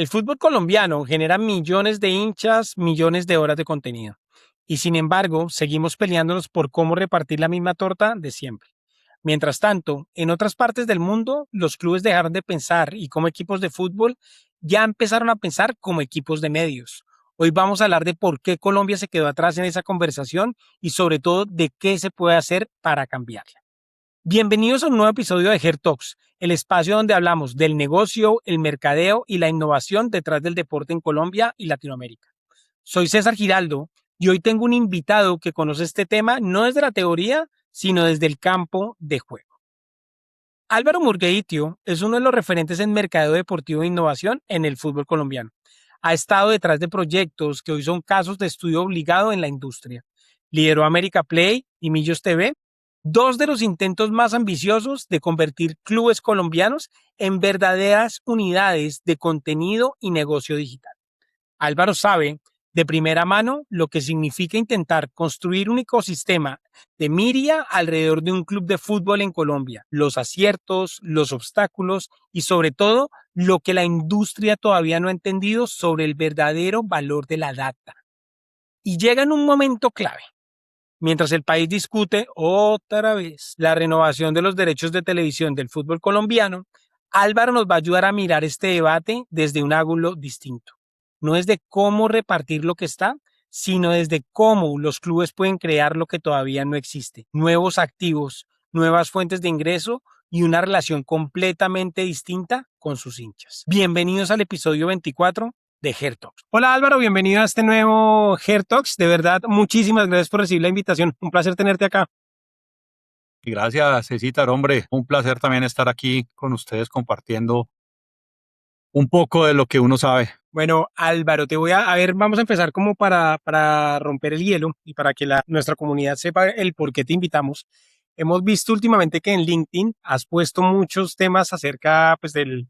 El fútbol colombiano genera millones de hinchas, millones de horas de contenido. Y sin embargo, seguimos peleándonos por cómo repartir la misma torta de siempre. Mientras tanto, en otras partes del mundo, los clubes dejaron de pensar y como equipos de fútbol ya empezaron a pensar como equipos de medios. Hoy vamos a hablar de por qué Colombia se quedó atrás en esa conversación y sobre todo de qué se puede hacer para cambiarla. Bienvenidos a un nuevo episodio de Her Talks, el espacio donde hablamos del negocio, el mercadeo y la innovación detrás del deporte en Colombia y Latinoamérica. Soy César Giraldo y hoy tengo un invitado que conoce este tema no desde la teoría, sino desde el campo de juego. Álvaro Murgueitio es uno de los referentes en mercadeo deportivo e innovación en el fútbol colombiano. Ha estado detrás de proyectos que hoy son casos de estudio obligado en la industria. Lideró América Play y Millos TV, dos de los intentos más ambiciosos de convertir clubes colombianos en verdaderas unidades de contenido y negocio digital. Álvaro sabe de primera mano lo que significa intentar construir un ecosistema de miria alrededor de un club de fútbol en Colombia, los aciertos, los obstáculos y sobre todo lo que la industria todavía no ha entendido sobre el verdadero valor de la data. Y llega en un momento clave. Mientras el país discute otra vez la renovación de los derechos de televisión del fútbol colombiano, Álvaro nos va a ayudar a mirar este debate desde un ángulo distinto. No es de cómo repartir lo que está, sino desde cómo los clubes pueden crear lo que todavía no existe. Nuevos activos, nuevas fuentes de ingreso y una relación completamente distinta con sus hinchas. Bienvenidos al episodio 24 de Her Talks. Hola Álvaro, bienvenido a este nuevo Her Talks. De verdad, muchísimas gracias por recibir la invitación. Un placer tenerte acá. Gracias, Cecitar, hombre. Un placer también estar aquí con ustedes compartiendo un poco de lo que uno sabe. Bueno, Álvaro, te voy a ver, vamos a empezar como para romper el hielo y para que nuestra comunidad sepa el por qué te invitamos. Hemos visto últimamente que en LinkedIn has puesto muchos temas acerca pues, del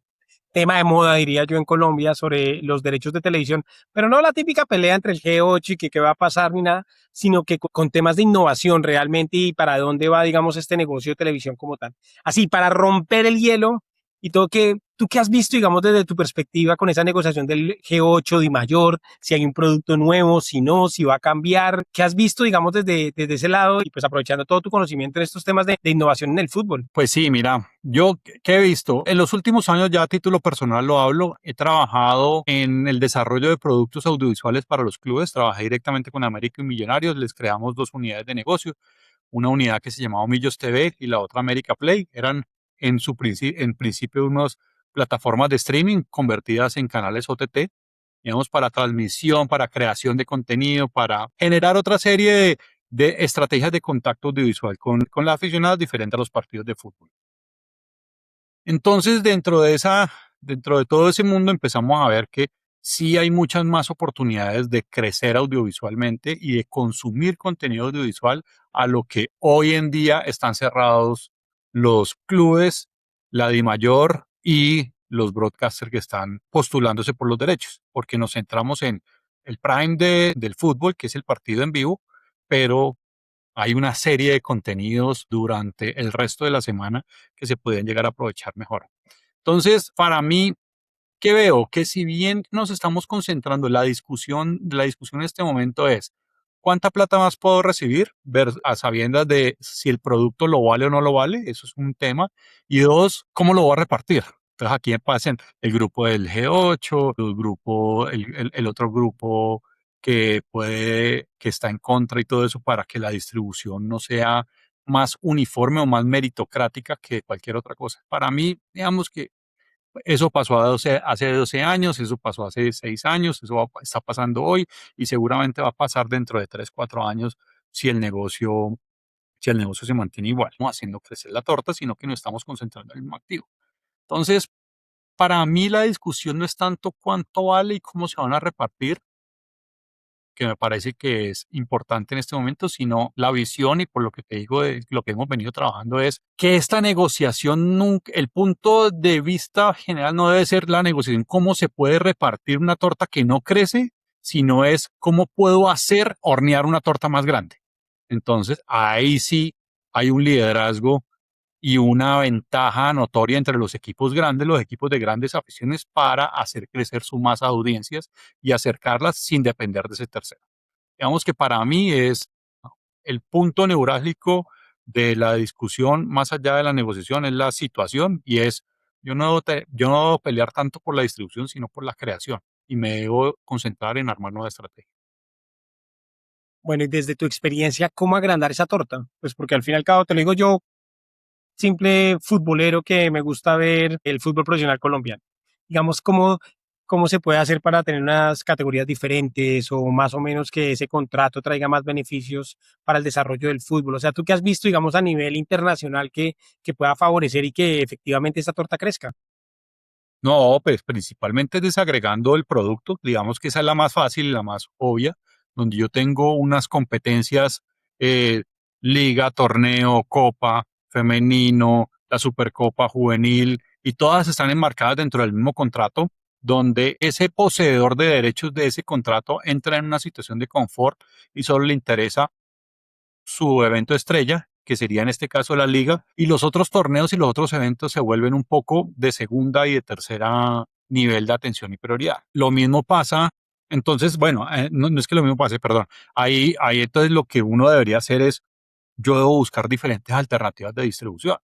tema de moda, diría yo, en Colombia sobre los derechos de televisión, pero no la típica pelea entre el G8 y que qué va a pasar ni nada, sino que con temas de innovación realmente y para dónde va, digamos, este negocio de televisión como tal. Así, para romper el hielo y todo que tú qué has visto, digamos, desde tu perspectiva con esa negociación del G8 de mayor, si hay un producto nuevo, si no, si va a cambiar, ¿qué has visto, digamos, desde ese lado y pues aprovechando todo tu conocimiento en estos temas de innovación en el fútbol? Pues sí, mira, yo que he visto, en los últimos años ya a título personal lo hablo, he trabajado en el desarrollo de productos audiovisuales para los clubes, trabajé directamente con América y Millonarios, les creamos dos unidades de negocio, una unidad que se llamaba Millos TV y la otra América Play, eran en principio unas plataformas de streaming convertidas en canales OTT, digamos, para transmisión, para creación de contenido, para generar otra serie de estrategias de contacto audiovisual con la aficionada diferente a los partidos de fútbol. Entonces, dentro de todo ese mundo empezamos a ver que sí hay muchas más oportunidades de crecer audiovisualmente y de consumir contenido audiovisual a lo que hoy en día están cerrados los clubes, la DIMAYOR y los broadcasters que están postulándose por los derechos, porque nos centramos en el prime del fútbol, que es el partido en vivo, pero hay una serie de contenidos durante el resto de la semana que se pueden llegar a aprovechar mejor. Entonces, para mí, ¿qué veo? Que si bien nos estamos concentrando en la discusión en este momento es ¿cuánta plata más puedo recibir? Ver a sabiendas de si el producto lo vale o no lo vale, eso es un tema. Y dos, ¿cómo lo voy a repartir? Entonces aquí pasan el grupo del G8, el otro grupo que está en contra y todo eso para que la distribución no sea más uniforme o más meritocrática que cualquier otra cosa. Para mí, digamos que eso pasó hace 12 años, eso pasó hace 6 años, está pasando hoy y seguramente va a pasar dentro de 3, 4 años si el negocio, si el negocio se mantiene igual, no haciendo crecer la torta, sino que nos estamos concentrando en el mismo activo. Entonces, para mí la discusión no es tanto cuánto vale y cómo se van a repartir, que me parece que es importante en este momento, sino la visión y por lo que te digo, de lo que hemos venido trabajando es que esta negociación, nunca, el punto de vista general no debe ser la negociación, cómo se puede repartir una torta que no crece, sino es cómo puedo hacer hornear una torta más grande. Entonces, ahí sí hay un liderazgo y una ventaja notoria entre los equipos grandes, los equipos de grandes aficiones, para hacer crecer su masa de audiencias y acercarlas sin depender de ese tercero. Digamos que para mí es el punto neurálgico de la discusión, más allá de la negociación, es la situación y es, yo no debo pelear tanto por la distribución, sino por la creación y me debo concentrar en armar nueva estrategia. Bueno, y desde tu experiencia, ¿cómo agrandar esa torta? Pues porque al fin y al cabo, te lo digo yo, simple futbolero que me gusta ver el fútbol profesional colombiano. Digamos, ¿cómo se puede hacer para tener unas categorías diferentes o más o menos que ese contrato traiga más beneficios para el desarrollo del fútbol? O sea, tú qué has visto, digamos, a nivel internacional que pueda favorecer y que efectivamente esta torta crezca. No, pues principalmente desagregando el producto, digamos que esa es la más fácil y la más obvia, donde yo tengo unas competencias, eh, liga, torneo, copa, femenino, la supercopa juvenil, y todas están enmarcadas dentro del mismo contrato, donde ese poseedor de derechos de ese contrato entra en una situación de confort y solo le interesa su evento estrella, que sería en este caso la liga, y los otros torneos y los otros eventos se vuelven un poco de segunda y de tercera nivel de atención y prioridad. Lo mismo pasa, entonces, bueno, no es que lo mismo pase, perdón, ahí entonces lo que uno debería hacer es, yo debo buscar diferentes alternativas de distribución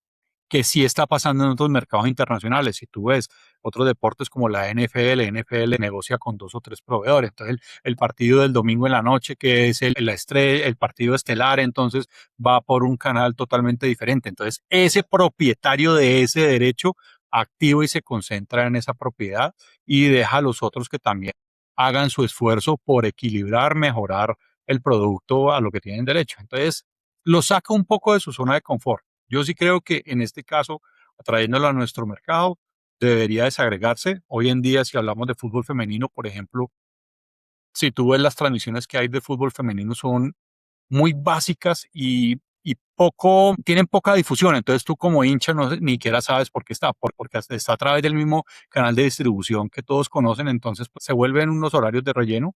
que sí está pasando en otros mercados internacionales. Si tú ves otros deportes como la NFL negocia con 2 o 3 proveedores. Entonces, el partido del domingo en la noche, que es la estrella, el partido estelar, entonces va por un canal totalmente diferente. Entonces, ese propietario de ese derecho activo y se concentra en esa propiedad y deja a los otros que también hagan su esfuerzo por equilibrar, mejorar el producto a lo que tienen derecho. Entonces, lo saca un poco de su zona de confort. Yo sí creo que en este caso, trayéndolo a nuestro mercado, debería desagregarse. Hoy en día, si hablamos de fútbol femenino, por ejemplo, si tú ves las transmisiones que hay de fútbol femenino son muy básicas y tienen poca difusión. Entonces tú como hincha ni siquiera sabes por qué está, porque está a través del mismo canal de distribución que todos conocen, entonces pues, se vuelven unos horarios de relleno.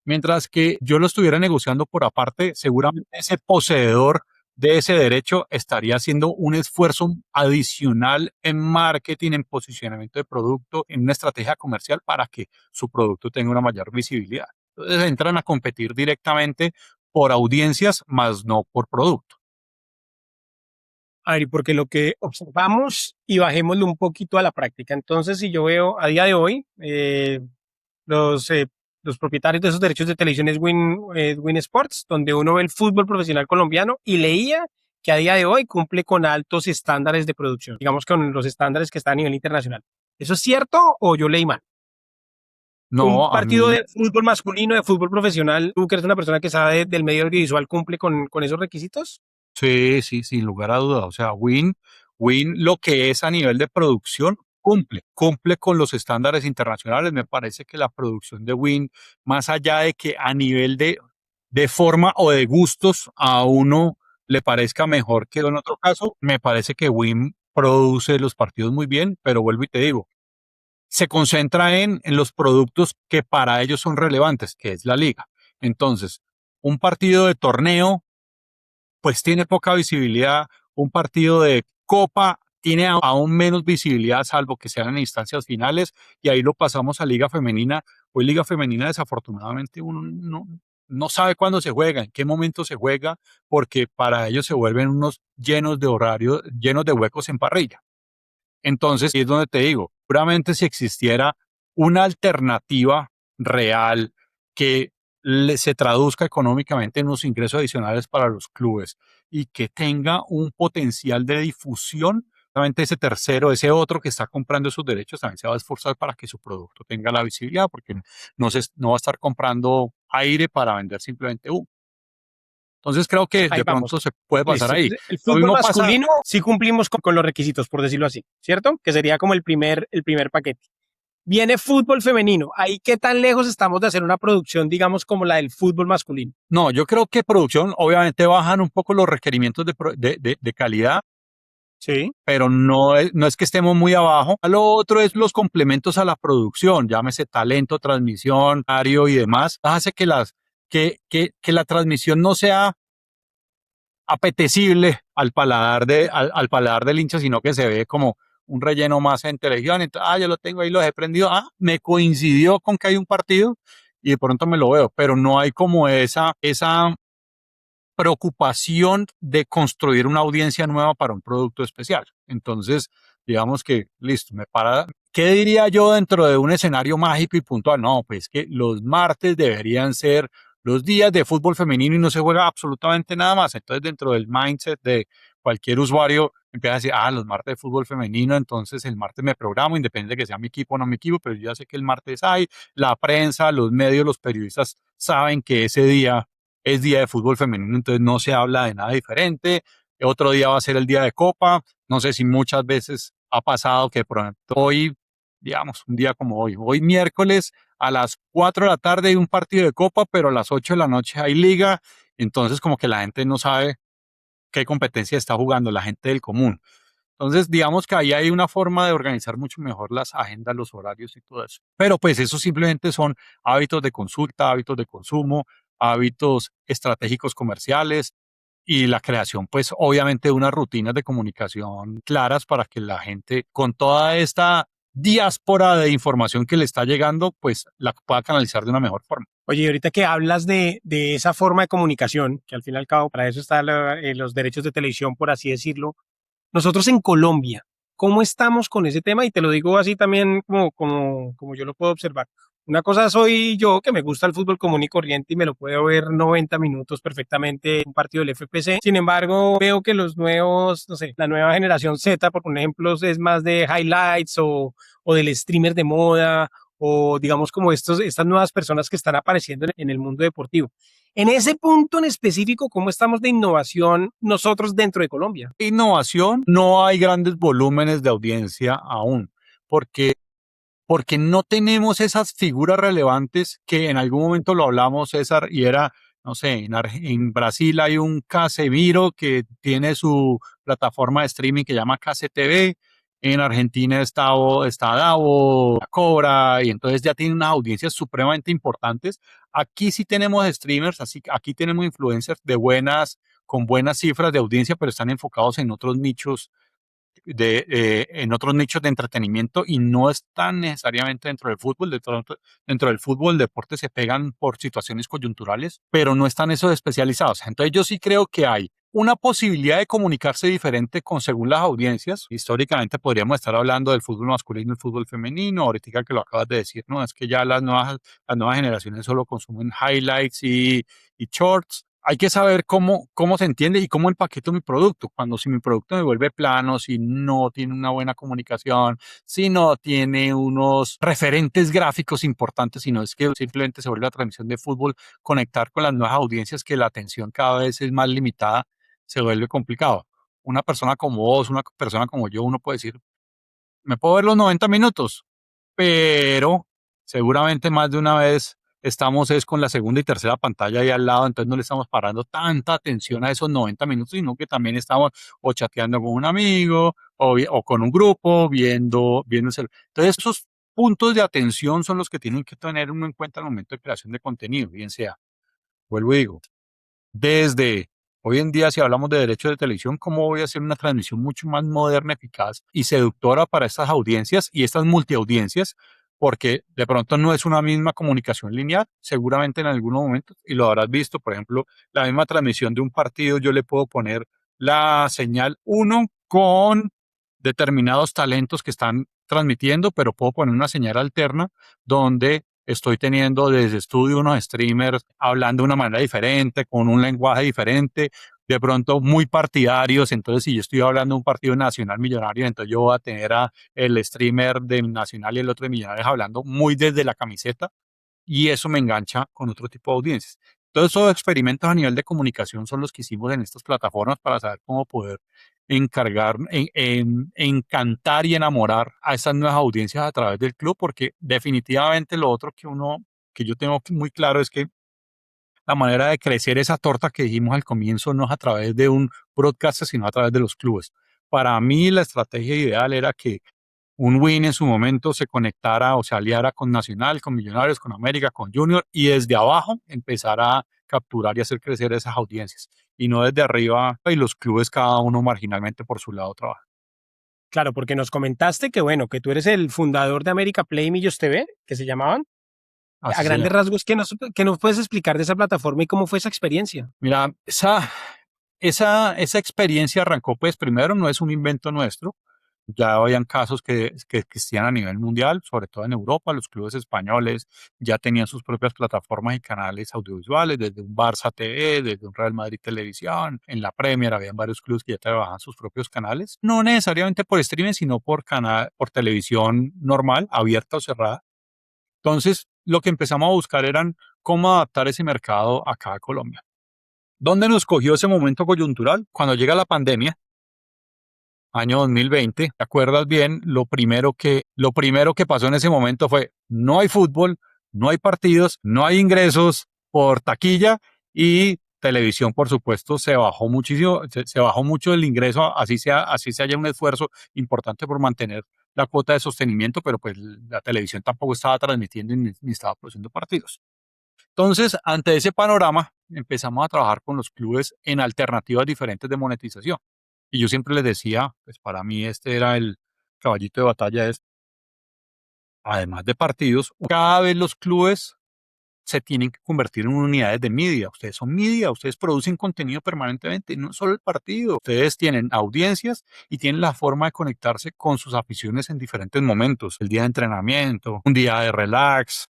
Mientras que yo lo estuviera negociando por aparte, seguramente ese poseedor de ese derecho estaría haciendo un esfuerzo adicional en marketing, en posicionamiento de producto, en una estrategia comercial para que su producto tenga una mayor visibilidad. Entonces entran a competir directamente por audiencias, más no por producto. A ver, porque lo que observamos y bajémoslo un poquito a la práctica. Entonces, si yo veo a día de hoy, los, eh, los propietarios de esos derechos de televisión es Win Sports, donde uno ve el fútbol profesional colombiano y leía que a día de hoy cumple con altos estándares de producción, digamos con los estándares que están a nivel internacional. ¿Eso es cierto o yo leí mal? Un No, a partido mí de fútbol masculino, de fútbol profesional, tú que eres una persona que sabe del medio audiovisual, ¿cumple con esos requisitos? sí, sí, sin lugar a duda. O sea, Win, lo que es a nivel de producción, cumple con los estándares internacionales. Me parece que la producción de Win, más allá de que a nivel de forma o de gustos a uno le parezca mejor que en otro caso, me parece que Win produce los partidos muy bien, pero vuelvo y te digo, se concentra en los productos que para ellos son relevantes, que es la liga. Entonces, un partido de torneo pues tiene poca visibilidad. Un partido de Copa tiene aún menos visibilidad, salvo que sean en instancias finales, y ahí lo pasamos a Liga Femenina. Hoy Liga Femenina, desafortunadamente, uno no sabe cuándo se juega, en qué momento se juega, porque para ellos se vuelven unos llenos de horario, llenos de huecos en parrilla. Entonces, ahí es donde te digo, seguramente si existiera una alternativa real que se traduzca económicamente en unos ingresos adicionales para los clubes y que tenga un potencial de difusión, realmente ese tercero, ese otro que está comprando esos derechos también se va a esforzar para que su producto tenga la visibilidad, porque no va a estar comprando aire para vender simplemente humo. Entonces creo que Ahí de vamos. pronto se puede pasar Listo. ahí. Entonces, el Lo fútbol mismo pasa. masculino sí cumplimos con los requisitos, por decirlo así, ¿cierto? Que sería como el primer paquete. Viene fútbol femenino. Ahí, ¿qué tan lejos estamos de hacer una producción, digamos, como la del fútbol masculino? No, yo creo que producción, obviamente bajan un poco los requerimientos de calidad, Sí. pero no es que estemos muy abajo. Lo otro es los complementos a la producción, llámese talento, transmisión, horario y demás, hace que la transmisión no sea apetecible al paladar del hincha, sino que se ve como un relleno más en televisión. Entonces, yo lo tengo ahí, lo he prendido. Me coincidió con que hay un partido y de pronto me lo veo, pero no hay como esa preocupación de construir una audiencia nueva para un producto especial. Entonces, digamos que, listo, me para. ¿Qué diría yo dentro de un escenario mágico y puntual? No, pues que los martes deberían ser los días de fútbol femenino y no se juega absolutamente nada más. Entonces, dentro del mindset de cualquier usuario, empieza a decir, los martes de fútbol femenino, entonces el martes me programo, independiente de que sea mi equipo o no mi equipo, pero yo ya sé que el martes hay, la prensa, los medios, los periodistas saben que ese día es día de fútbol femenino, entonces no se habla de nada diferente. Otro día va a ser el día de Copa. No sé si muchas veces ha pasado que, por ejemplo, hoy, digamos, un día como hoy miércoles a las 4 de la tarde hay un partido de Copa, pero a las 8 de la noche hay liga. Entonces, como que la gente no sabe qué competencia está jugando, la gente del común. Entonces, digamos que ahí hay una forma de organizar mucho mejor las agendas, los horarios y todo eso. Pero pues eso simplemente son hábitos de consulta, hábitos de consumo, hábitos estratégicos comerciales y la creación, pues obviamente de unas rutinas de comunicación claras para que la gente con toda esta diáspora de información que le está llegando, pues la pueda canalizar de una mejor forma. Oye, ahorita que hablas de esa forma de comunicación, que al fin y al cabo para eso están los derechos de televisión, por así decirlo, nosotros en Colombia, ¿cómo estamos con ese tema? Y te lo digo así también como yo lo puedo observar. Una cosa soy yo, que me gusta el fútbol común y corriente y me lo puedo ver 90 minutos perfectamente un partido del FPC. Sin embargo, veo que los nuevos, no sé, la nueva generación Z, por ejemplo, es más de highlights o del streamer de moda o digamos como estas nuevas personas que están apareciendo en el mundo deportivo. En ese punto en específico, ¿cómo estamos de innovación nosotros dentro de Colombia? Innovación, no hay grandes volúmenes de audiencia aún, porque no tenemos esas figuras relevantes que en algún momento lo hablamos, César, y era, no sé, en Brasil hay un Casemiro que tiene su plataforma de streaming que llama CaseTV, en Argentina está Davo, Cobra, y entonces ya tiene unas audiencias supremamente importantes. Aquí sí tenemos streamers, así aquí tenemos influencers con buenas cifras de audiencia, pero están enfocados en otros nichos en otros nichos de entretenimiento y no están necesariamente dentro del fútbol. Dentro del fútbol, deportes se pegan por situaciones coyunturales, pero no están esos especializados. Entonces yo sí creo que hay una posibilidad de comunicarse diferente según las audiencias. Históricamente podríamos estar hablando del fútbol masculino y el fútbol femenino. Ahorita que lo acabas de decir, no, es que ya las nuevas generaciones solo consumen highlights y shorts. Hay que saber cómo se entiende y cómo empaqueto mi producto. Si mi producto me vuelve plano, si no tiene una buena comunicación, si no tiene unos referentes gráficos importantes, sino es que simplemente se vuelve la transmisión de fútbol, conectar con las nuevas audiencias que la atención cada vez es más limitada, se vuelve complicado. Una persona como vos, una persona como yo, uno puede decir, me puedo ver los 90 minutos, pero seguramente más de una vez estamos es con la segunda y tercera pantalla ahí al lado, entonces no le estamos parando tanta atención a esos 90 minutos, sino que también estamos o chateando con un amigo o con un grupo, viendo el celular. Entonces esos puntos de atención son los que tienen que tener uno en cuenta al momento de creación de contenido, bien sea, vuelvo y digo, desde hoy en día, si hablamos de derechos de televisión, ¿cómo voy a hacer una transmisión mucho más moderna, eficaz y seductora para estas audiencias y estas multiaudiencias? Porque de pronto no es una misma comunicación lineal, seguramente en algunos momentos, y lo habrás visto, por ejemplo, la misma transmisión de un partido, yo le puedo poner la señal uno con determinados talentos que están transmitiendo, pero puedo poner una señal alterna donde estoy teniendo desde estudio unos streamers hablando de una manera diferente, con un lenguaje diferente, de pronto muy partidarios. Entonces, si yo estoy hablando de un partido nacional millonario, entonces yo voy a tener a el streamer de Nacional y el otro de Millonarios hablando muy desde la camiseta y eso me engancha con otro tipo de audiencias. Todos esos experimentos a nivel de comunicación son los que hicimos en estas plataformas para saber cómo poder encantar y enamorar a esas nuevas audiencias a través del club, porque definitivamente lo otro que yo tengo muy claro es que la manera de crecer esa torta que dijimos al comienzo no es a través de un broadcast, sino a través de los clubes. Para mí la estrategia ideal era que un Win en su momento se conectara o se aliara con Nacional, con Millonarios, con América, con Junior y desde abajo empezar a capturar y hacer crecer esas audiencias y no desde arriba y los clubes cada uno marginalmente por su lado trabaja. Claro, porque nos comentaste que, bueno, que tú eres el fundador de América Play y Millos TV, que se llamaban. A Así se grandes llama. rasgos, qué nos puedes explicar de esa plataforma y cómo fue esa experiencia? Mira, esa experiencia arrancó pues primero, no es un invento nuestro. Ya habían casos que existían a nivel mundial, sobre todo en Europa. Los clubes españoles ya tenían sus propias plataformas y canales audiovisuales, desde un Barça TV, desde un Real Madrid Televisión. En la Premier habían varios clubes que ya trabajaban sus propios canales, no necesariamente por streaming, sino por televisión normal, abierta o cerrada. Entonces, lo que empezamos a buscar eran cómo adaptar ese mercado acá a Colombia. ¿Dónde nos cogió ese momento coyuntural? Cuando llega la pandemia, año 2020, ¿te acuerdas bien? Lo primero que pasó en ese momento fue, no hay fútbol, no hay partidos, no hay ingresos por taquilla y televisión, por supuesto, se bajó muchísimo, se bajó mucho el ingreso, así se haya un esfuerzo importante por mantener la cuota de sostenimiento, pero pues la televisión tampoco estaba transmitiendo ni estaba produciendo partidos. Entonces, ante ese panorama, empezamos a trabajar con los clubes en alternativas diferentes de monetización. Y yo siempre les decía, pues para mí este era el caballito de batalla, es, además de partidos, cada vez los clubes se tienen que convertir en unidades de media. Ustedes son media, ustedes producen contenido permanentemente, no solo el partido. Ustedes tienen audiencias y tienen la forma de conectarse con sus aficiones en diferentes momentos. El día de entrenamiento, un día de relax,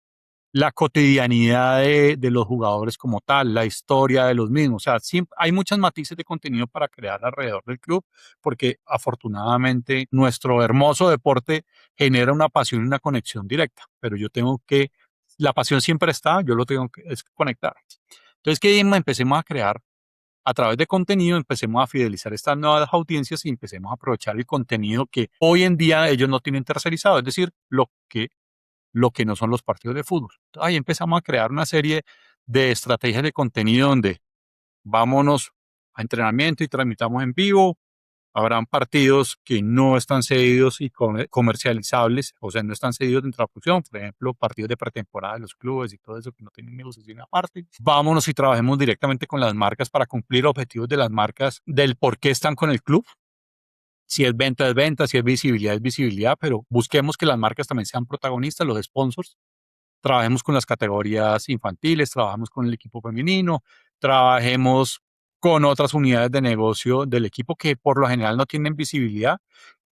la cotidianidad de los jugadores como tal, la historia de los mismos. O sea, siempre, hay muchos matices de contenido para crear alrededor del club, porque afortunadamente nuestro hermoso deporte genera una pasión y una conexión directa, pero la pasión siempre está, yo lo tengo que es conectar. Entonces, que empecemos a crear a través de contenido, empecemos a fidelizar estas nuevas audiencias y empecemos a aprovechar el contenido que hoy en día ellos no tienen tercerizado, es decir, lo que no son los partidos de fútbol. Ahí empezamos a crear una serie de estrategias de contenido donde vámonos a entrenamiento y transmitamos en vivo. Habrán partidos que no están cedidos y comercializables, o sea, no están cedidos dentro de la producción, por ejemplo, partidos de pretemporada de los clubes y todo eso que no tienen negociación aparte. Vámonos y trabajemos directamente con las marcas para cumplir objetivos de las marcas del por qué están con el club. Si es venta, si es visibilidad, pero busquemos que las marcas también sean protagonistas, los sponsors. Trabajemos con las categorías infantiles, trabajemos con el equipo femenino, trabajemos con otras unidades de negocio del equipo que por lo general no tienen visibilidad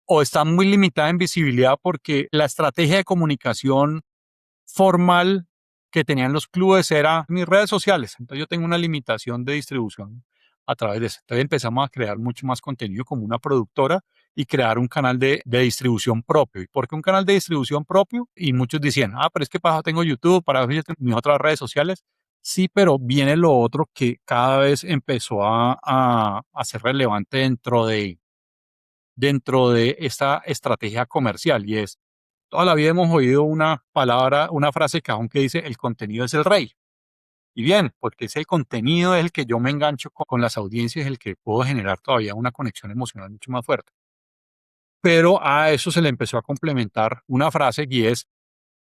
o están muy limitadas en visibilidad porque la estrategia de comunicación formal que tenían los clubes era mis redes sociales. Entonces yo tengo una limitación de distribución a través de eso. Entonces empezamos a crear mucho más contenido como una productora y crear un canal de distribución propio. ¿Y por qué un canal de distribución propio? Y muchos decían, pero es que para eso tengo YouTube, para eso yo tengo mis otras redes sociales. Sí, pero viene lo otro que cada vez empezó a ser relevante dentro de esta estrategia comercial y es toda la vida hemos oído una palabra, una frase que aunque dice el contenido es el rey. Y bien, porque es el contenido es el que yo me engancho con las audiencias, el que puedo generar todavía una conexión emocional mucho más fuerte. Pero a eso se le empezó a complementar una frase y es,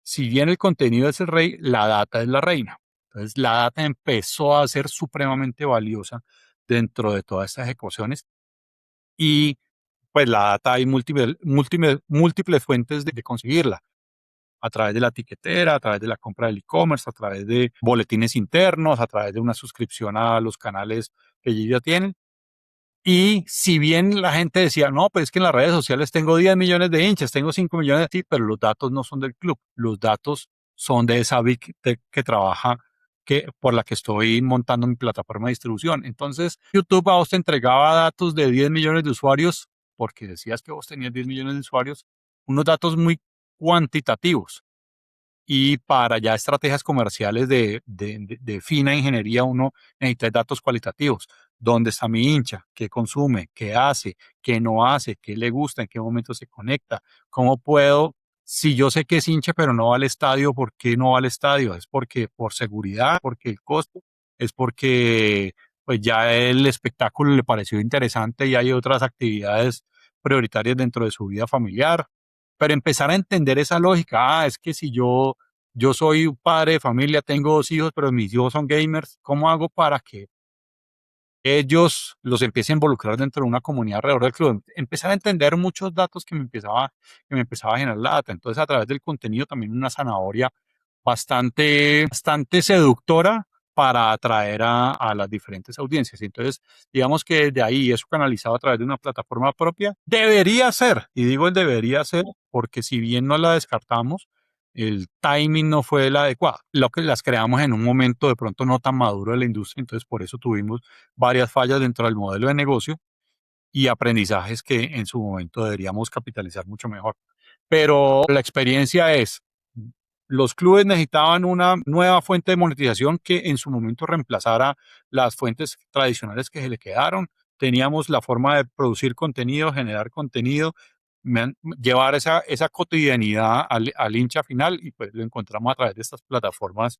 si bien el contenido es el rey, la data es la reina. Entonces la data empezó a ser supremamente valiosa dentro de todas estas ecuaciones y pues la data hay múltiples fuentes de conseguirla a través de la etiquetera, a través de la compra del e-commerce, a través de boletines internos, a través de una suscripción a los canales que ellos ya tienen. Y si bien la gente decía, no, pues es que en las redes sociales tengo 10 millones de hinchas, tengo 5 millones, sí, pero los datos no son del club, los datos son de esa Big Tech que trabaja, por la que estoy montando mi plataforma de distribución. Entonces, YouTube a vos te entregaba datos de 10 millones de usuarios, porque decías que vos tenías 10 millones de usuarios, unos datos muy cuantitativos y para ya estrategias comerciales de fina ingeniería uno necesita datos cualitativos. ¿Dónde está mi hincha? ¿Qué consume? ¿Qué hace? ¿Qué no hace? ¿Qué le gusta? ¿En qué momento se conecta? ¿Cómo puedo, si yo sé que es hincha pero no va al estadio, por qué no va al estadio? ¿Es porque por seguridad? ¿Porque el costo? ¿Es porque pues ya el espectáculo le pareció interesante y hay otras actividades prioritarias dentro de su vida familiar? pero empezar a entender esa lógica. Es que si yo soy un padre de familia, tengo 2 hijos, pero mis hijos son gamers, ¿cómo hago para que ellos los empiece a involucrar dentro de una comunidad alrededor del club? Empezar a entender muchos datos que me empezaba a generar la data. Entonces, a través del contenido, también una zanahoria bastante seductora para atraer a las diferentes audiencias. Entonces, digamos que desde ahí, eso canalizado a través de una plataforma propia, debería ser, y digo el debería ser, porque si bien no la descartamos, el timing no fue el adecuado. Lo que las creamos en un momento de pronto no tan maduro de la industria, entonces por eso tuvimos varias fallas dentro del modelo de negocio y aprendizajes que en su momento deberíamos capitalizar mucho mejor. Pero la experiencia es, los clubes necesitaban una nueva fuente de monetización que en su momento reemplazara las fuentes tradicionales que se le quedaron. Teníamos la forma de producir contenido, generar contenido, llevar esa cotidianidad al hincha final, y pues lo encontramos a través de estas plataformas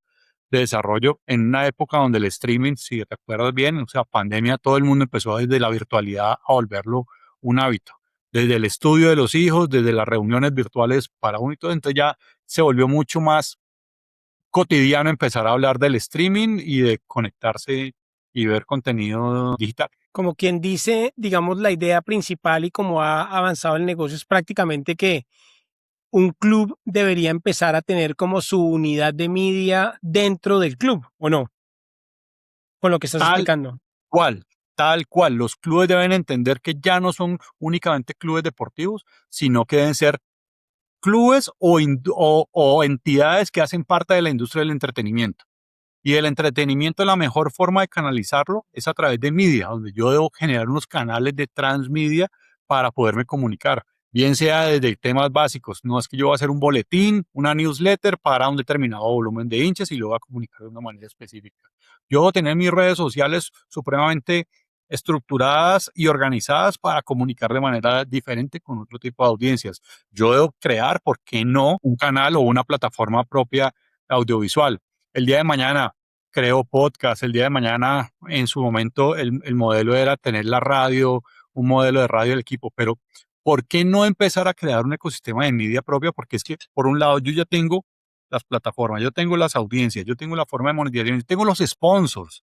de desarrollo en una época donde el streaming, si te acuerdas bien, o sea, pandemia, todo el mundo empezó desde la virtualidad a volverlo un hábito, desde el estudio de los hijos, desde las reuniones virtuales para uno y todo. Entonces ya se volvió mucho más cotidiano empezar a hablar del streaming y de conectarse y ver contenido digital. Como quien dice, digamos, la idea principal y cómo ha avanzado el negocio es prácticamente que un club debería empezar a tener como su unidad de media dentro del club, ¿o no? Con lo que estás Tal explicando. cual, tal cual. Los clubes deben entender que ya no son únicamente clubes deportivos, sino que deben ser clubes o entidades que hacen parte de la industria del entretenimiento. Y el entretenimiento, la mejor forma de canalizarlo es a través de media, donde yo debo generar unos canales de transmedia para poderme comunicar. Bien sea desde temas básicos, no es que yo voy a hacer un boletín, una newsletter para un determinado volumen de hinchas y lo voy a comunicar de una manera específica. Yo debo tener mis redes sociales supremamente estructuradas y organizadas para comunicar de manera diferente con otro tipo de audiencias. Yo debo crear, ¿por qué no?, un canal o una plataforma propia audiovisual. El día de mañana creo podcast, el día de mañana en su momento el modelo era tener la radio, un modelo de radio del equipo, pero ¿por qué no empezar a crear un ecosistema de media propia? Porque es que por un lado yo ya tengo las plataformas, yo tengo las audiencias, yo tengo la forma de monetización, yo tengo los sponsors.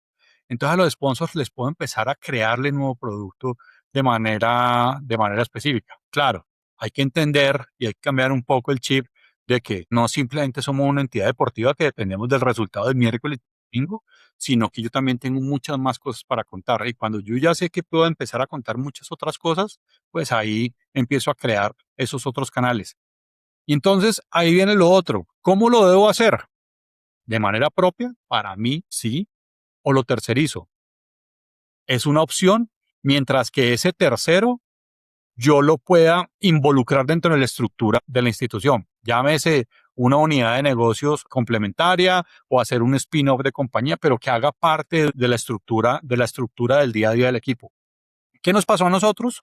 Entonces a los sponsors les puedo empezar a crearle nuevo producto de manera específica. Claro, hay que entender y hay que cambiar un poco el chip de que no simplemente somos una entidad deportiva que dependemos del resultado del miércoles y domingo, sino que yo también tengo muchas más cosas para contar. Y cuando yo ya sé que puedo empezar a contar muchas otras cosas, pues ahí empiezo a crear esos otros canales. Y entonces ahí viene lo otro. ¿Cómo lo debo hacer? ¿De manera propia? Para mí, sí. ¿O lo tercerizo? Es una opción, mientras que ese tercero yo lo pueda involucrar dentro de la estructura de la institución. Llámese una unidad de negocios complementaria o hacer un spin-off de compañía, pero que haga parte de la estructura del día a día del equipo. ¿Qué nos pasó a nosotros?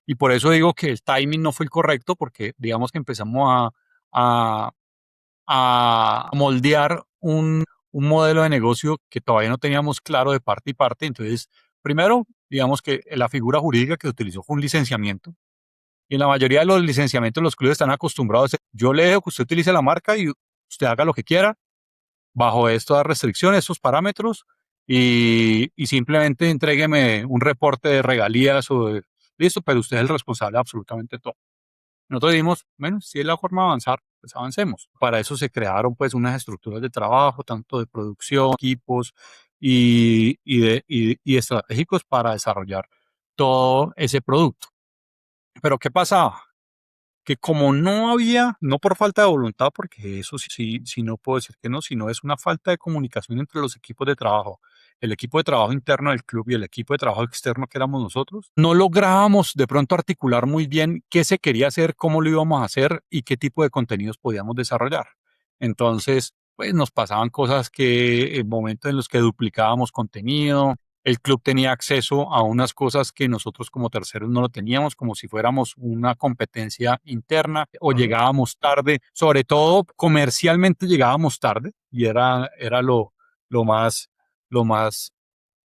Y por eso digo que el timing no fue el correcto, porque digamos que empezamos a, a moldear un modelo de negocio que todavía no teníamos claro de parte y parte. Entonces, primero, digamos que la figura jurídica que se utilizó fue un licenciamiento. Y en la mayoría de los licenciamientos los clubes están acostumbrados a decir, yo le dejo que usted utilice la marca y usted haga lo que quiera bajo estas restricciones, estos parámetros, y simplemente entrégueme un reporte de regalías listo, pero usted es el responsable de absolutamente todo. Nosotros dijimos, bueno, si es la forma de avanzar, pues avancemos. Para eso se crearon pues unas estructuras de trabajo, tanto de producción, equipos y estratégicos para desarrollar todo ese producto. Pero ¿qué pasaba? Que como no había, no por falta de voluntad, porque eso sí no puedo decir que no, sino es una falta de comunicación entre los equipos de trabajo, el equipo de trabajo interno del club y el equipo de trabajo externo que éramos nosotros, no lográbamos de pronto articular muy bien qué se quería hacer, cómo lo íbamos a hacer y qué tipo de contenidos podíamos desarrollar. Entonces, pues nos pasaban cosas que en momentos en los que duplicábamos contenido, el club tenía acceso a unas cosas que nosotros como terceros no lo teníamos, como si fuéramos una competencia interna, o llegábamos tarde, sobre todo comercialmente llegábamos tarde, y era lo más,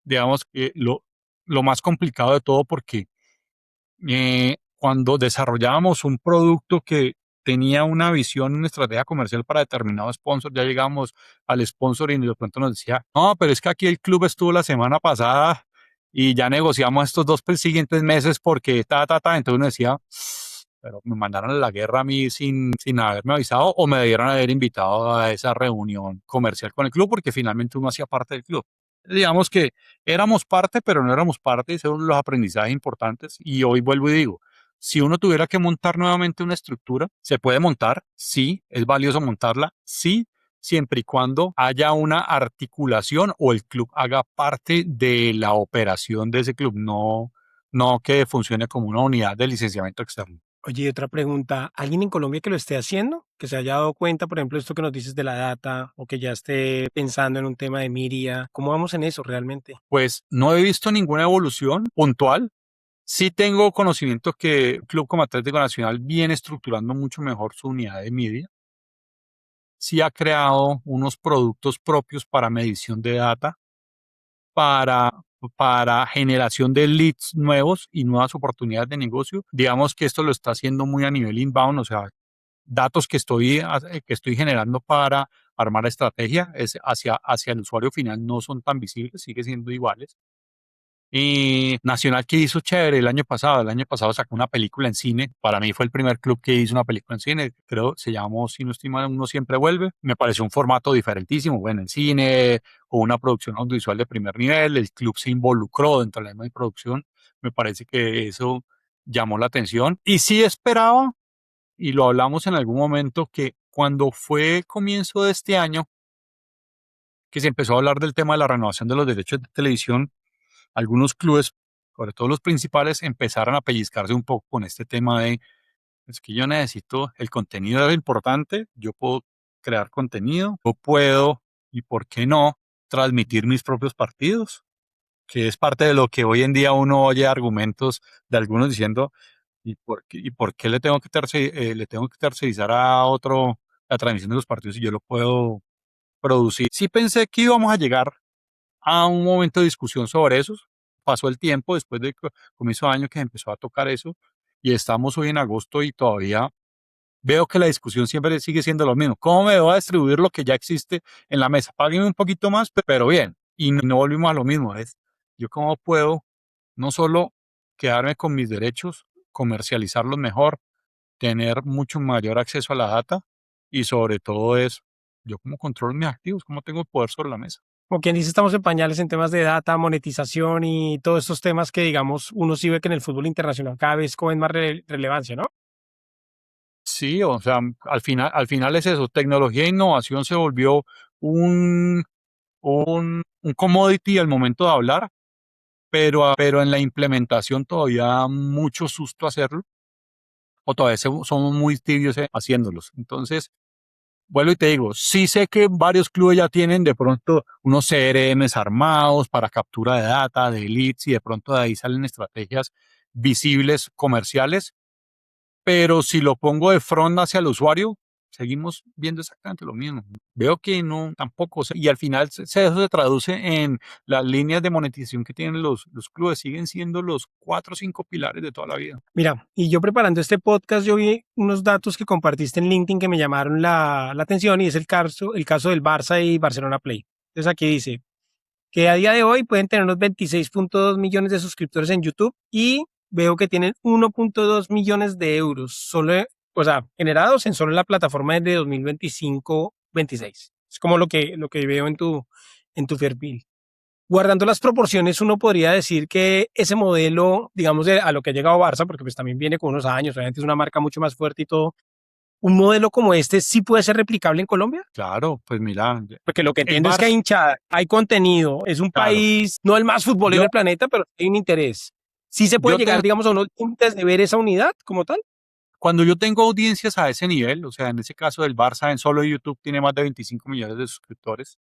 digamos que lo más complicado de todo, porque cuando desarrollábamos un producto que tenía una visión, una estrategia comercial para determinado sponsor. Ya llegamos al sponsoring y de pronto nos decía, no, pero es que aquí el club estuvo la semana pasada y ya negociamos estos dos siguientes meses porque Entonces uno decía, pero me mandaron a la guerra a mí sin haberme avisado o me debieron haber invitado a esa reunión comercial con el club porque finalmente uno hacía parte del club. Digamos que éramos parte, pero no éramos parte, y esos son los aprendizajes importantes. Y hoy vuelvo y digo, si uno tuviera que montar nuevamente una estructura, se puede montar, sí, es valioso montarla, sí, siempre y cuando haya una articulación o el club haga parte de la operación de ese club, no que funcione como una unidad de licenciamiento externo. Oye, y otra pregunta, ¿alguien en Colombia que lo esté haciendo? Que se haya dado cuenta, por ejemplo, esto que nos dices de la data o que ya esté pensando en un tema de Miria. ¿Cómo vamos en eso realmente? Pues no he visto ninguna evolución puntual. Sí tengo conocimiento que el Club como Atlético Nacional viene estructurando mucho mejor su unidad de media. Sí ha creado unos productos propios para medición de data, para, para generación de leads nuevos y nuevas oportunidades de negocio. Digamos que esto lo está haciendo muy a nivel inbound, o sea, datos que estoy generando para armar la estrategia hacia el usuario final no son tan visibles, sigue siendo iguales. Y Nacional que hizo chévere el año pasado. El año pasado sacó una película en cine. Para mí fue el primer club que hizo una película en cine. Creo se llamó, si no estoy mal, Uno siempre vuelve. Me pareció un formato diferentísimo. Bueno, en cine, con una producción audiovisual de primer nivel. El club se involucró dentro de la misma producción. Me parece que eso llamó la atención. Y sí esperaba, y lo hablamos en algún momento, que cuando fue comienzo de este año, que se empezó a hablar del tema de la renovación de los derechos de televisión, algunos clubes, sobre todo los principales, empezaron a pellizcarse un poco con este tema de, es que yo necesito, el contenido es importante, yo puedo crear contenido, yo puedo, y por qué no, transmitir mis propios partidos, que es parte de lo que hoy en día uno oye argumentos de algunos diciendo, ¿y por qué le tengo que tercerizar a otro la transmisión de los partidos si yo lo puedo producir? Sí pensé que íbamos a llegar a un momento de discusión sobre eso. Pasó el tiempo después de comienzo de año que se empezó a tocar eso y estamos hoy en agosto y todavía veo que la discusión siempre sigue siendo lo mismo. ¿Cómo me voy a distribuir lo que ya existe en la mesa? Páguenme un poquito más, pero bien. Y no volvimos a lo mismo. Es yo cómo puedo no solo quedarme con mis derechos, comercializarlos mejor, tener mucho mayor acceso a la data y sobre todo es yo cómo controlo mis activos, cómo tengo poder sobre la mesa. Como quien dice, estamos en pañales en temas de data, monetización y todos estos temas que, digamos, uno sí ve que en el fútbol internacional cada vez cogen más relevancia, ¿no? Sí, o sea, al final es eso, tecnología e innovación se volvió un, un commodity al momento de hablar, pero en la implementación todavía da mucho susto hacerlo, o todavía somos muy tibios haciéndolos. Entonces, vuelvo y te digo, sí sé que varios clubes ya tienen de pronto unos CRMs armados para captura de data, de leads, y de pronto de ahí salen estrategias visibles comerciales. Pero si lo pongo de front hacia el usuario, seguimos viendo exactamente lo mismo. Veo que no, tampoco. Y al final eso se traduce en las líneas de monetización que tienen los clubes. Siguen siendo los 4 o 5 pilares de toda la vida. Mira, y yo preparando este podcast, yo vi unos datos que compartiste en LinkedIn que me llamaron la atención y es el caso del Barça y Barcelona Play. Entonces aquí dice que a día de hoy pueden tener unos 26.2 millones de suscriptores en YouTube y veo que tienen 1.2 millones de euros solo, o sea, generados en solo la plataforma de 2025-26. Es como lo que veo en tu perfil. Guardando las proporciones, uno podría decir que ese modelo, digamos, a lo que ha llegado Barça, porque pues también viene con unos años, obviamente es una marca mucho más fuerte y todo, un modelo como este sí puede ser replicable en Colombia. Claro, pues mira, Porque lo que el entiendo es que hay Barça, hinchada, hay contenido, es un claro. país, no el más futbolero Yo, del planeta, pero hay un interés. Sí se puede yo llegar, tengo, digamos, a unos límites de ver esa unidad como tal. cuando yo tengo audiencias a ese nivel, o sea, en ese caso del Barça, en solo YouTube tiene más de 25 millones de suscriptores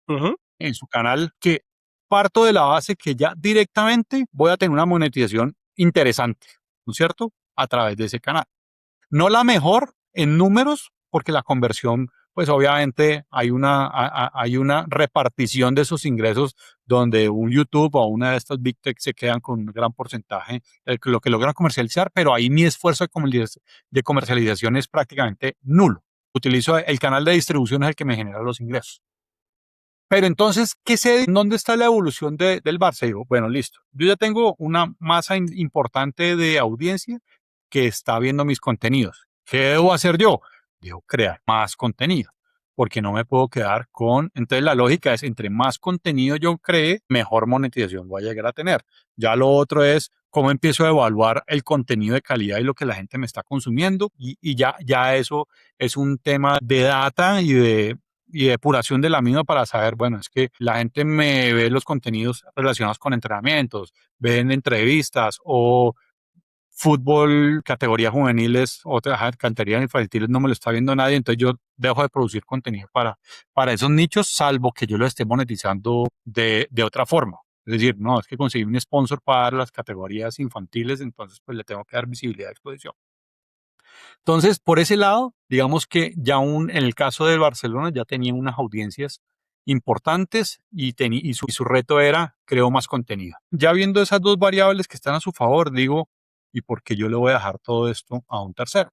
Ujú. en su canal, que parto de la base que ya directamente voy a tener una monetización interesante, ¿no es cierto? A través de ese canal. No la mejor en números, porque la conversión pues obviamente hay una repartición de esos ingresos donde un YouTube o una de estas Big Tech se quedan con un gran porcentaje de lo que logran comercializar, pero ahí mi esfuerzo de comercialización es prácticamente nulo. Utilizo el canal de distribución es el que me genera los ingresos. Pero entonces, ¿qué sé? ¿Dónde está la evolución del Barça? Digo, bueno, listo. Yo ya tengo una masa importante de audiencia que está viendo mis contenidos. ¿Qué debo hacer yo? Debo crear más contenido, porque no me puedo quedar con... Entonces la lógica es, entre más contenido yo cree, mejor monetización voy a llegar a tener. Ya lo otro es cómo empiezo a evaluar el contenido de calidad y lo que la gente me está consumiendo. Y ya eso es un tema de data y depuración de la misma para saber, bueno, es que la gente me ve los contenidos relacionados con entrenamientos, ven entrevistas o fútbol, categorías juveniles, otras categorías infantiles no me lo está viendo nadie, entonces yo dejo de producir contenido para esos nichos, salvo que yo lo esté monetizando de otra forma. Es decir, no, es que conseguí un sponsor para las categorías infantiles, entonces pues le tengo que dar visibilidad de exposición. Entonces, por ese lado, digamos que en el caso de Barcelona ya tenía unas audiencias importantes y su reto era creo más contenido. Ya viendo esas dos variables que están a su favor, digo, ¿y por qué yo le voy a dejar todo esto a un tercero?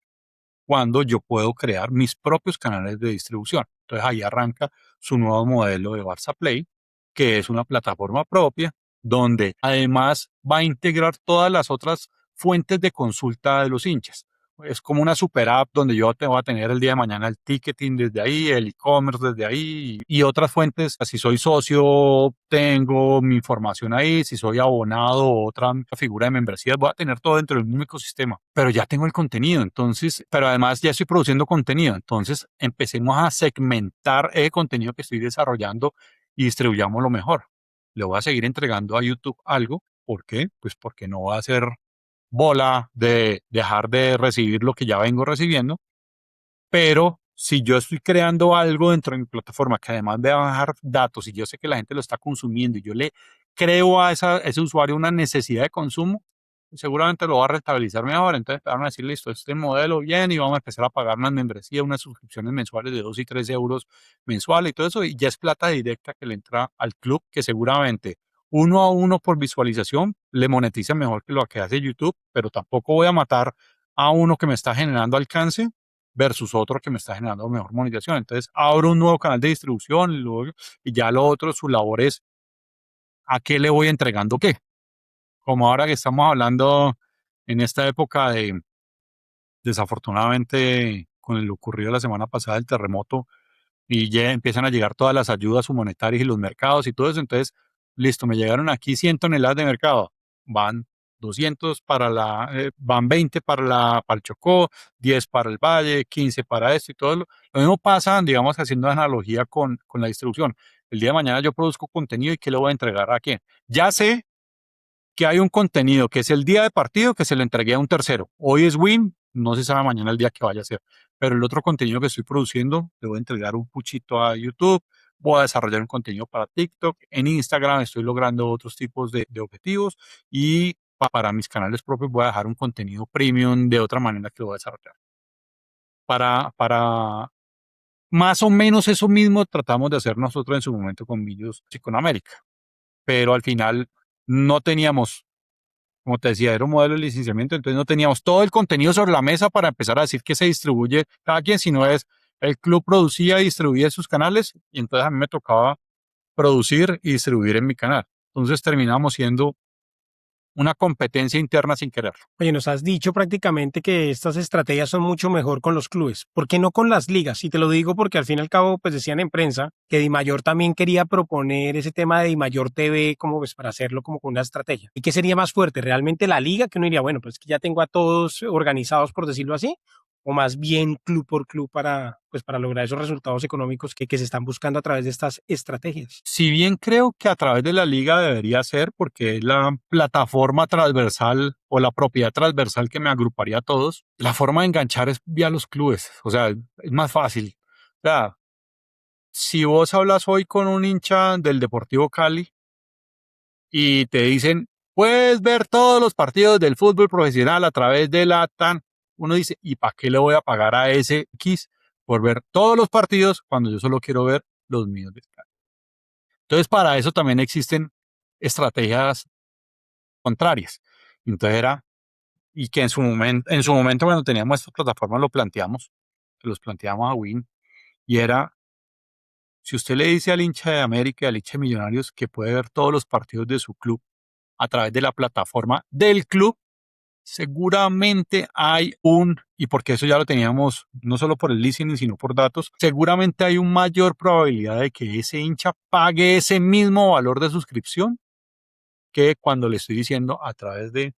Cuando yo puedo crear mis propios canales de distribución. Entonces ahí arranca su nuevo modelo de Barça Play, que es una plataforma propia, donde además va a integrar todas las otras fuentes de consulta de los hinchas. Es como una super app donde yo te voy a tener el día de mañana el ticketing desde ahí, el e-commerce desde ahí y otras fuentes. Si soy socio, tengo mi información ahí. Si soy abonado o otra figura de membresía, voy a tener todo dentro del mismo ecosistema. Pero ya tengo el contenido, entonces, pero además ya estoy produciendo contenido. Entonces empecemos a segmentar el contenido que estoy desarrollando y distribuyámoslo mejor. Le voy a seguir entregando a YouTube algo. ¿Por qué? Pues porque no va a ser bola de dejar de recibir lo que ya vengo recibiendo, pero si yo estoy creando algo dentro de mi plataforma que además de bajar datos y yo sé que la gente lo está consumiendo y yo le creo a ese usuario una necesidad de consumo, seguramente lo va a rentabilizar mejor. Entonces van a decir, listo, este modelo bien y vamos a empezar a pagar unas membresías, unas suscripciones mensuales de 2 y 3 euros mensuales y todo eso. Y ya es plata directa que le entra al club, que seguramente uno a uno por visualización le monetiza mejor que lo que hace YouTube, pero tampoco voy a matar a uno que me está generando alcance versus otro que me está generando mejor monetización. Entonces abro un nuevo canal de distribución y ya lo otro, su labor es a qué le voy entregando qué. Como ahora que estamos hablando en esta época de, desafortunadamente, con lo ocurrido la semana pasada, el terremoto, y ya empiezan a llegar todas las ayudas humanitarias y los mercados y todo eso. Entonces, listo, me llegaron aquí 100 toneladas de mercado, van 200 van 20 para el Chocó, 10 para el Valle, 15 para esto y todo. Lo mismo pasa, digamos, haciendo analogía con la distribución. El día de mañana yo produzco contenido y ¿qué le voy a entregar a quién? Ya sé que hay un contenido que es el día de partido que se lo entregué a un tercero. Hoy es Win, no se sabe mañana el día que vaya a ser, pero el otro contenido que estoy produciendo, le voy a entregar un puchito a YouTube, voy a desarrollar un contenido para TikTok, en Instagram estoy logrando otros tipos de objetivos y para mis canales propios voy a dejar un contenido premium de otra manera que lo voy a desarrollar. Para más o menos eso mismo tratamos de hacer nosotros en su momento con Millos y con América, pero al final no teníamos, como te decía, era un modelo de licenciamiento, entonces no teníamos todo el contenido sobre la mesa para empezar a decir que se distribuye cada quien, sino es el club producía y distribuía sus canales y entonces a mí me tocaba producir y distribuir en mi canal. Entonces terminamos siendo una competencia interna sin quererlo. Oye, nos has dicho prácticamente que estas estrategias son mucho mejor con los clubes. ¿Por qué no con las ligas? Y te lo digo porque al fin y al cabo, pues decían en prensa que Di Mayor también quería proponer ese tema de Di Mayor TV como pues para hacerlo como con una estrategia. ¿Y qué sería más fuerte? ¿Realmente la liga? Que uno diría, bueno, pues que ya tengo a todos organizados, por decirlo así, o más bien club por club para, pues, para lograr esos resultados económicos que se están buscando a través de estas estrategias. Si bien creo que a través de la liga debería ser, porque es la plataforma transversal o la propiedad transversal que me agruparía a todos, la forma de enganchar es vía los clubes. O sea, es más fácil. O sea, si vos hablas hoy con un hincha del Deportivo Cali y te dicen, puedes ver todos los partidos del fútbol profesional a través de la TAN, uno dice, ¿y para qué le voy a pagar a ese X por ver todos los partidos cuando yo solo quiero ver los míos de Sky. Entonces, para eso también existen estrategias contrarias. Entonces era, y que en su momento cuando teníamos estas plataformas lo planteamos, los planteamos a Win, y era, si usted le dice al hincha de América y al hincha de Millonarios que puede ver todos los partidos de su club a través de la plataforma del club, seguramente hay y porque eso ya lo teníamos no solo por el listening, sino por datos, seguramente hay una mayor probabilidad de que ese hincha pague ese mismo valor de suscripción que cuando le estoy diciendo a través de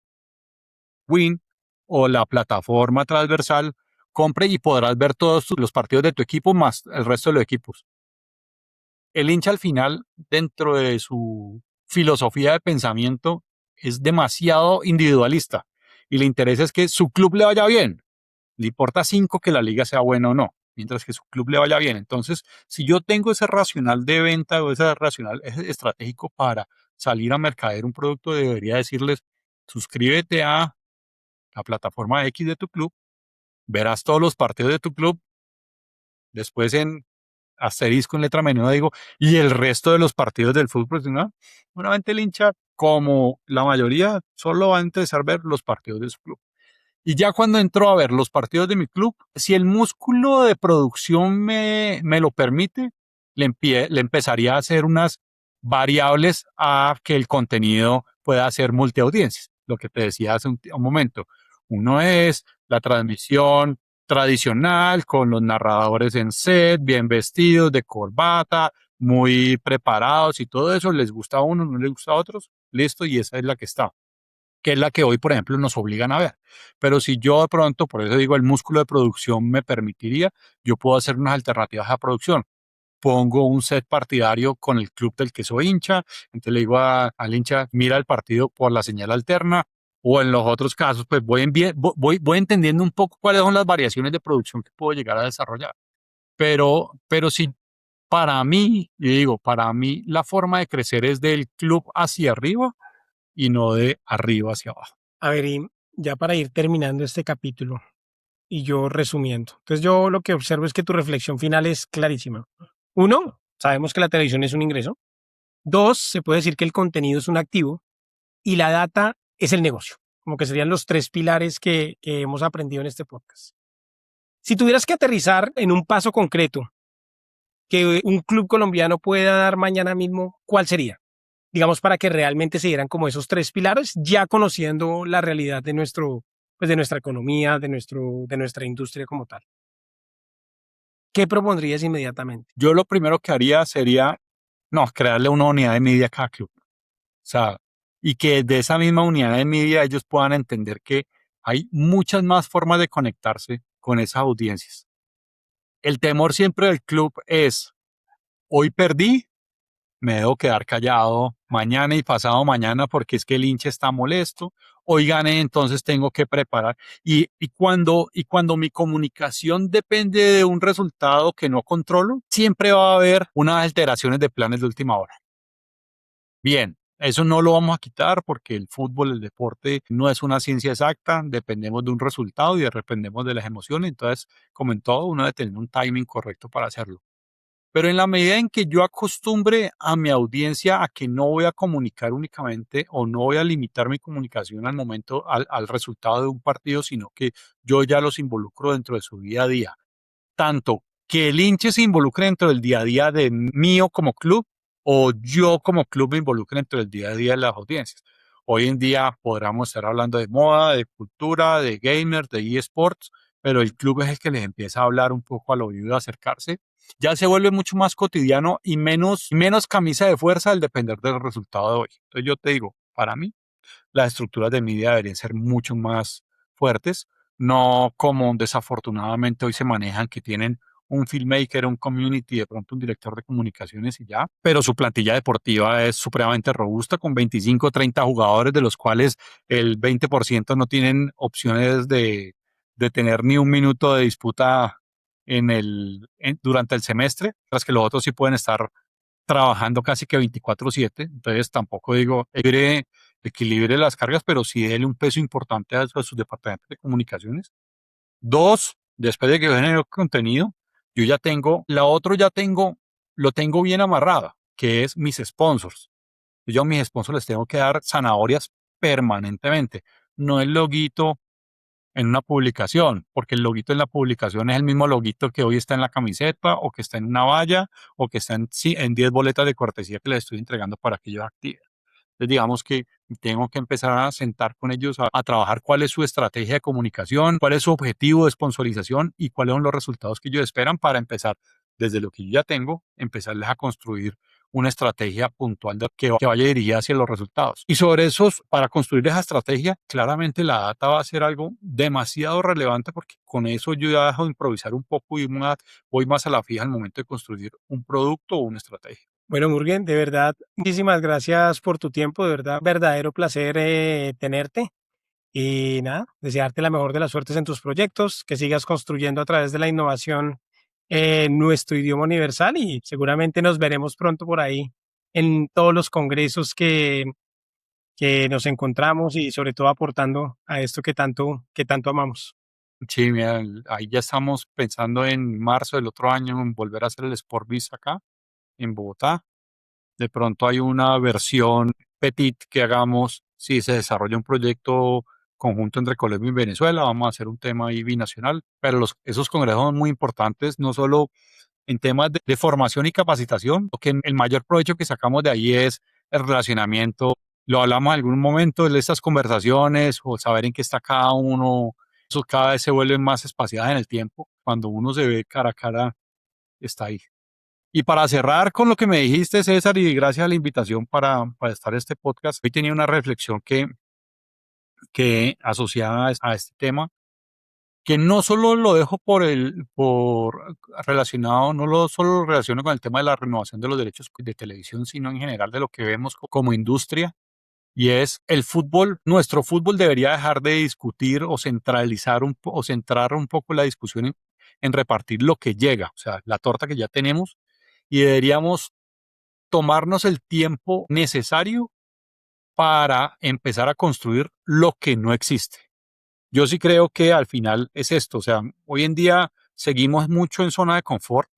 Win o la plataforma transversal, compre y podrás ver todos los partidos de tu equipo más el resto de los equipos. El hincha al final, dentro de su filosofía de pensamiento, es demasiado individualista y le interesa es que su club le vaya bien. Le importa 5 que la liga sea buena o no, mientras que su club le vaya bien. Entonces, si yo tengo ese racional de venta o ese racional estratégico para salir a mercader un producto, debería decirles, suscríbete a la plataforma X de tu club, verás todos los partidos de tu club, después en asterisco en letra menor digo, y el resto de los partidos del fútbol profesional, seguramente el hincha, como la mayoría, solo va a interesar ver los partidos de su club. Y ya cuando entro a ver los partidos de mi club, si el músculo de producción me lo permite, le empezaría a hacer unas variables a que el contenido pueda ser multiaudiencias. Lo que te decía hace un momento. Uno es la transmisión tradicional con los narradores en set, bien vestidos, de corbata, muy preparados y todo eso. ¿Les gusta a uno, no les gusta a otros? Listo, y esa es la que está, que es la que hoy, por ejemplo, nos obligan a ver. Pero si yo de pronto, por eso digo, el músculo de producción me permitiría, yo puedo hacer unas alternativas a producción. Pongo un set partidario con el club del que soy hincha, entonces le digo al hincha, mira el partido por la señal alterna, o en los otros casos, pues voy entendiendo un poco cuáles son las variaciones de producción que puedo llegar a desarrollar. Pero si para mí, y digo, para mí la forma de crecer es del club hacia arriba y no de arriba hacia abajo. A ver, y ya para ir terminando este capítulo y yo resumiendo. Entonces yo lo que observo es que tu reflexión final es clarísima. Uno, sabemos que la televisión es un ingreso. Dos, se puede decir que el contenido es un activo y la data es el negocio, como que serían los tres pilares que hemos aprendido en este podcast. Si tuvieras que aterrizar en un paso concreto que un club colombiano pueda dar mañana mismo, ¿cuál sería? Digamos, para que realmente se dieran como esos tres pilares, ya conociendo la realidad de pues de nuestra economía, de nuestra industria como tal. ¿Qué propondrías inmediatamente? Yo lo primero que haría sería, no, crearle una unidad de media a cada club. O sea, y que de esa misma unidad de media ellos puedan entender que hay muchas más formas de conectarse con esas audiencias. El temor siempre del club es, hoy perdí, me debo quedar callado mañana y pasado mañana porque es que el hincha está molesto. Hoy gané, entonces tengo que preparar. Y cuando mi comunicación depende de un resultado que no controlo, siempre va a haber unas alteraciones de planes de última hora. Bien, eso no lo vamos a quitar porque el fútbol, el deporte, no es una ciencia exacta, dependemos de un resultado y dependemos de las emociones. Entonces, como en todo, uno debe tener un timing correcto para hacerlo. Pero en la medida en que yo acostumbre a mi audiencia a que no voy a comunicar únicamente o no voy a limitar mi comunicación al momento, al resultado de un partido, sino que yo ya los involucro dentro de su día a día. Tanto que el hinche se involucre dentro del día a día de mío como club o yo como club me involucre dentro del día a día de las audiencias. Hoy en día podríamos estar hablando de moda, de cultura, de gamers, de eSports, pero el club es el que les empieza a hablar un poco al oído, a acercarse. Ya se vuelve mucho más cotidiano y menos camisa de fuerza al depender del resultado de hoy. Entonces yo te digo, para mí, las estructuras de media deberían ser mucho más fuertes, no como desafortunadamente hoy se manejan, que tienen un filmmaker, un community, de pronto un director de comunicaciones y ya, pero su plantilla deportiva es supremamente robusta con 25 o 30 jugadores, de los cuales el 20% no tienen opciones de tener ni un minuto de disputa durante el semestre, tras que los otros sí pueden estar trabajando casi que 24/7. Entonces tampoco digo equilibre las cargas, pero sí déle un peso importante a sus departamentos de comunicaciones. Dos, después de que genere contenido, Yo ya tengo, lo tengo bien amarrado, que es mis sponsors. Yo a mis sponsors les tengo que dar zanahorias permanentemente, no el loguito en una publicación, porque el loguito en la publicación es el mismo loguito que hoy está en la camiseta o que está en una valla o que está en 10 boletas de cortesía que les estoy entregando para que ellos activen. Entonces, digamos que tengo que empezar a sentar con ellos a trabajar cuál es su estrategia de comunicación, cuál es su objetivo de sponsorización y cuáles son los resultados que ellos esperan para empezar desde lo que yo ya tengo, empezarles a construir una estrategia puntual que vaya dirigida hacia los resultados. Y sobre esos, para construir esa estrategia, claramente la data va a ser algo demasiado relevante porque con eso yo ya dejo de improvisar un poco y voy más a la fija al momento de construir un producto o una estrategia. Bueno, Murgen, de verdad, muchísimas gracias por tu tiempo, de verdad, verdadero placer tenerte. Y nada, desearte la mejor de las suertes en tus proyectos, que sigas construyendo a través de la innovación nuestro idioma universal y seguramente nos veremos pronto por ahí en todos los congresos que nos encontramos y sobre todo aportando a esto que tanto amamos. Sí, mira, ahí ya estamos pensando en marzo del otro año en volver a hacer el Sport Biz acá en Bogotá. De pronto hay una versión petit que hagamos si se desarrolla un proyecto conjunto entre Colombia y Venezuela. Vamos a hacer un tema ahí binacional, pero esos congresos son muy importantes, no solo en temas de formación y capacitación, porque el mayor provecho que sacamos de ahí es el relacionamiento. Lo hablamos en algún momento de estas conversaciones o saber en qué está cada uno. Eso cada vez se vuelven más espaciadas en el tiempo. Cuando uno se ve cara a cara, está ahí. Y para cerrar con lo que me dijiste, César, y gracias a la invitación para estar en este podcast, hoy tenía una reflexión que asociada a este tema, que no solo lo dejo por relacionado, no lo solo lo relaciono con el tema de la renovación de los derechos de televisión, sino en general de lo que vemos como industria, y es el fútbol. Nuestro fútbol debería dejar de discutir o o centrar un poco la discusión en repartir lo que llega, o sea, la torta que ya tenemos, y deberíamos tomarnos el tiempo necesario para empezar a construir lo que no existe. Yo sí creo que al final es esto, o sea, hoy en día seguimos mucho en zona de confort,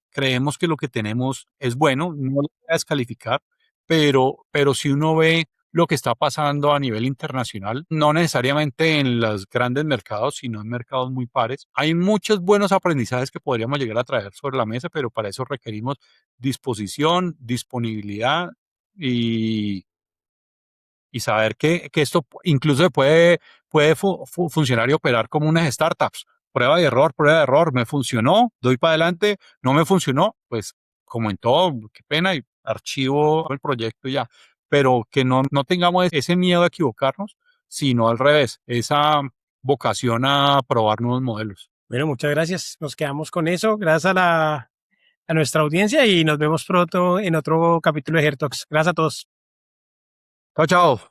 creemos que lo que tenemos es bueno, no lo voy a descalificar, pero si uno ve lo que está pasando a nivel internacional, no necesariamente en los grandes mercados, sino en mercados muy pares, hay muchos buenos aprendizajes que podríamos llegar a traer sobre la mesa, pero para eso requerimos disposición, disponibilidad y y saber que esto incluso puede funcionar y operar como unas startups. Prueba de error, me funcionó, doy para adelante, no me funcionó, pues como en todo, qué pena, y archivo el proyecto y ya. Pero que no tengamos ese miedo a equivocarnos, sino al revés, esa vocación a probar nuevos modelos. Bueno, muchas gracias. Nos quedamos con eso. Gracias a nuestra audiencia y nos vemos pronto en otro capítulo de Hertox. Gracias a todos. Chao, chao.